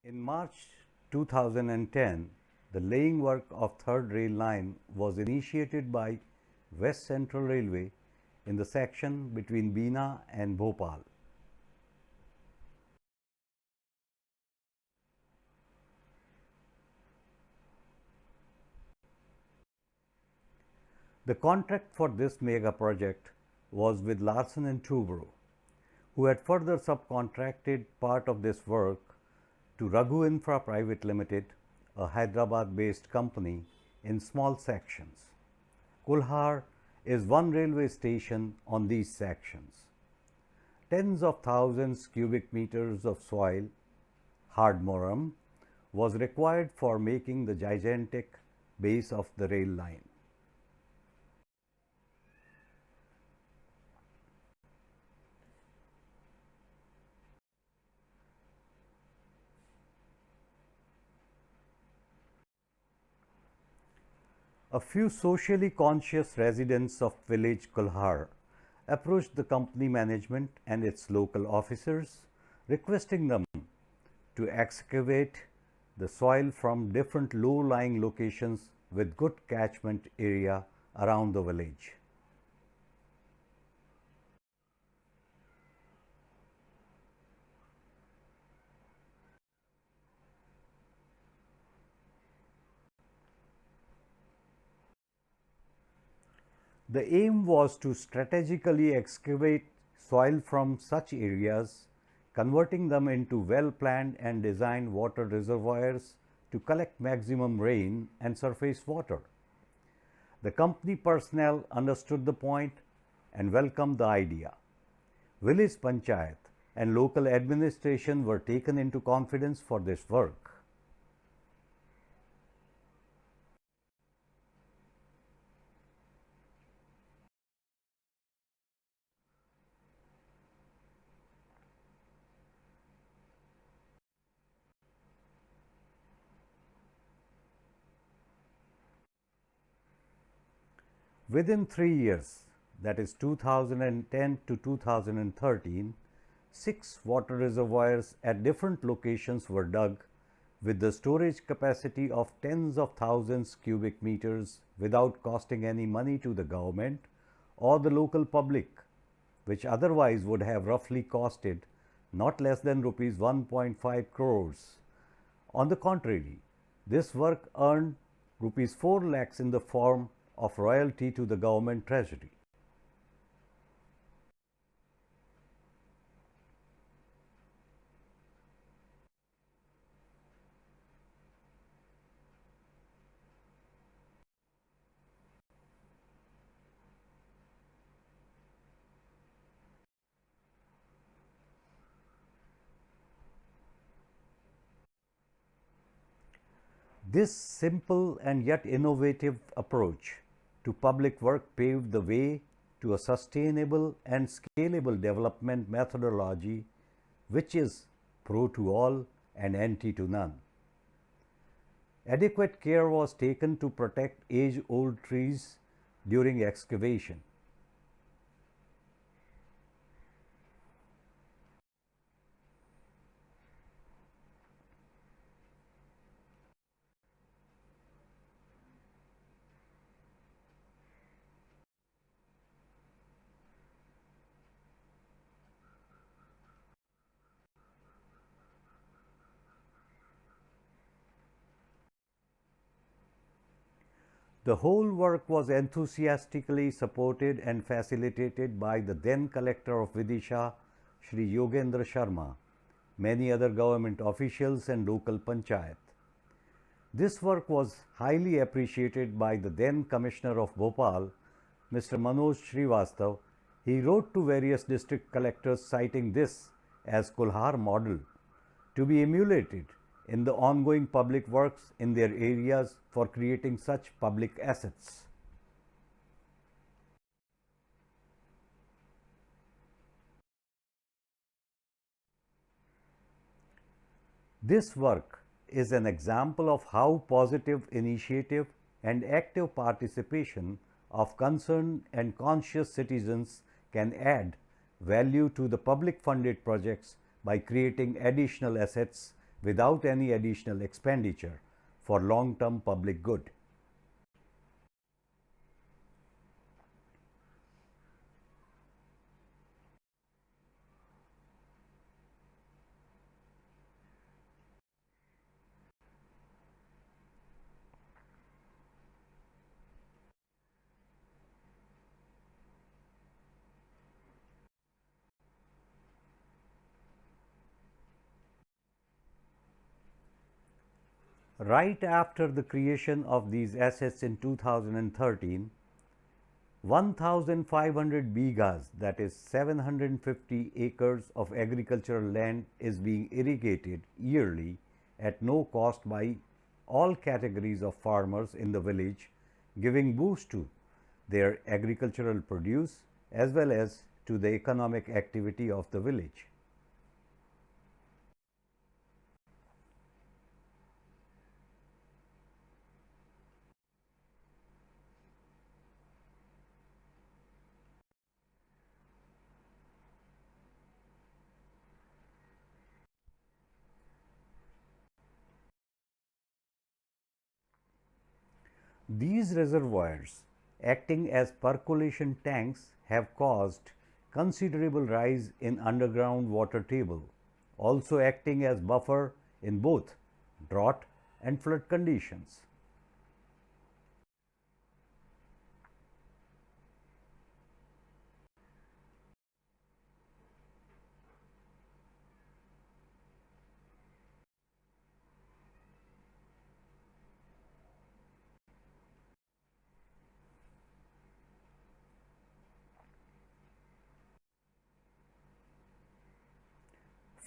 In March 2010, the laying work of third rail line was initiated by West Central Railway in the section between Bina and Bhopal. The contract for this mega project was with Larsen and Toubro, who had further subcontracted part of this work to Raghu Infra Private Limited, a Hyderabad-based company, in small sections. Kulhar is one railway station on these sections. Tens of thousands cubic meters of soil, hard moram, was required for making the gigantic base of the rail line. A few socially conscious residents of village Kulhar approached the company management and its local officers, requesting them to excavate the soil from different low-lying locations with good catchment area around the village. The aim was to strategically excavate soil from such areas, converting them into well-planned and designed water reservoirs to collect maximum rain and surface water. The company personnel understood the point and welcomed the idea. Village Panchayat and local administration were taken into confidence for this work. Within 3 years, that is 2010 to 2013, 6 water reservoirs at different locations were dug with the storage capacity of tens of thousands cubic meters without costing any money to the government or the local public, which otherwise would have roughly costed not less than rupees 1.5 crores. On the contrary, this work earned rupees 4 lakhs in the form of royalty to the government treasury. This simple and yet innovative approach to public work paved the way to a sustainable and scalable development methodology which is pro to all and anti to none. Adequate care was taken to protect age-old trees during excavation. The whole work was enthusiastically supported and facilitated by the then collector of Vidisha, Shri Yogendra Sharma, many other government officials and local panchayat. This work was highly appreciated by the then Commissioner of Bhopal, Mr. Manoj Srivastav. He wrote to various district collectors citing this as Kulhar model to be emulated in the ongoing public works in their areas for creating such public assets. This work is an example of how positive initiative and active participation of concerned and conscious citizens can add value to the public funded projects by creating additional assets without any additional expenditure for long-term public good. Right after the creation of these assets in 2013, 1,500 bighas, that is 750 acres of agricultural land, is being irrigated yearly at no cost by all categories of farmers in the village, giving boost to their agricultural produce as well as to the economic activity of the village. These reservoirs, acting as percolation tanks, have caused considerable rise in underground water table, also acting as buffer in both drought and flood conditions.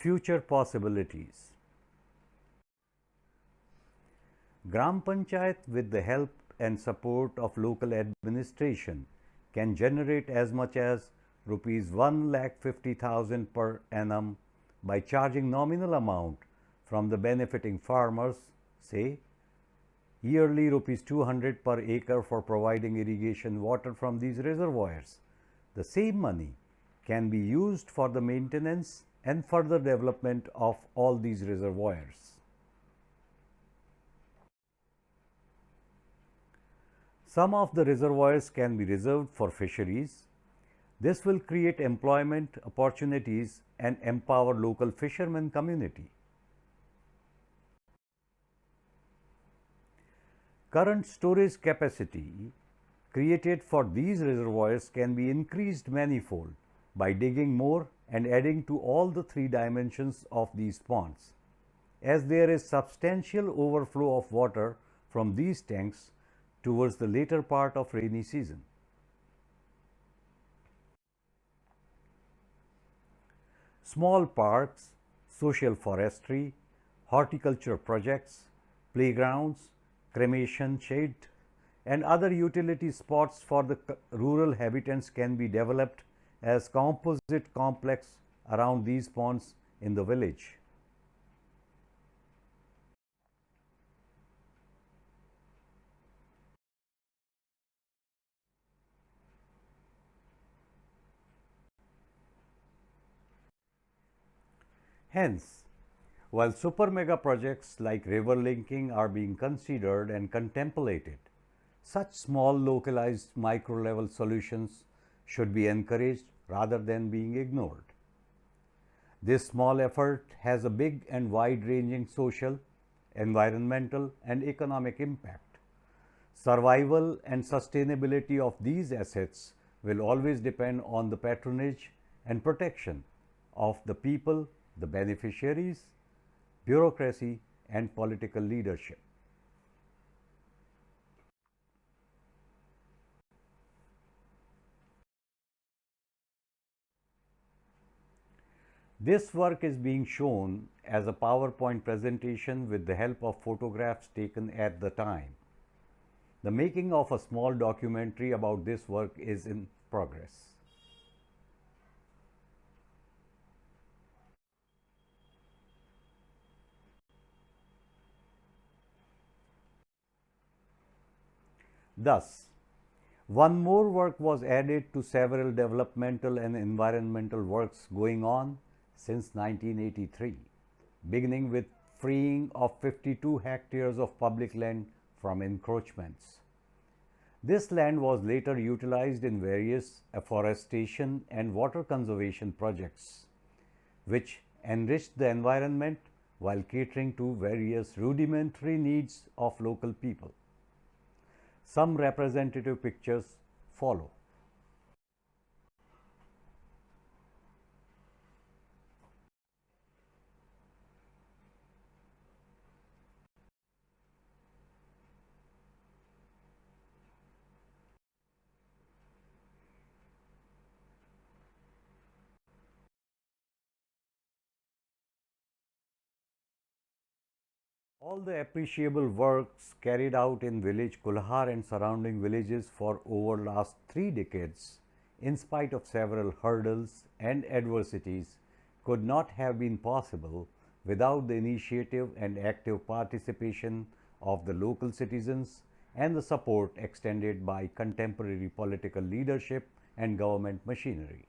Future possibilities. Gram Panchayat, with the help and support of local administration, can generate as much as rupees 1,50,000 per annum by charging nominal amount from the benefiting farmers, say yearly rupees 200 per acre for providing irrigation water from these reservoirs. The same money can be used for the maintenance and further development of all these reservoirs. Some of the reservoirs can be reserved for fisheries. This will create employment opportunities and empower local fishermen community. Current storage capacity created for these reservoirs can be increased manifold by digging more and adding to all the three dimensions of these ponds. As there is substantial overflow of water from these tanks towards the later part of rainy season. Small parks, social forestry, horticulture projects, playgrounds, cremation shed, and other utility spots for the rural habitants can be developed as composite complex around these ponds in the village. Hence, while super mega projects like river linking are being considered and contemplated, such small localized micro level solutions should be encouraged rather than being ignored. This small effort has a big and wide ranging social, environmental, and economic impact. Survival and sustainability of these assets will always depend on the patronage and protection of the people, the beneficiaries, bureaucracy, and political leadership. This work is being shown as a PowerPoint presentation with the help of photographs taken at the time. The making of a small documentary about this work is in progress. Thus, one more work was added to several developmental and environmental works going on since 1983, beginning with freeing of 52 hectares of public land from encroachments. This land was later utilized in various afforestation and water conservation projects, which enriched the environment while catering to various rudimentary needs of local people. Some representative pictures follow. All the appreciable works carried out in village Kulhar and surrounding villages for over last 3 decades, in spite of several hurdles and adversities, could not have been possible without the initiative and active participation of the local citizens and the support extended by contemporary political leadership and government machinery.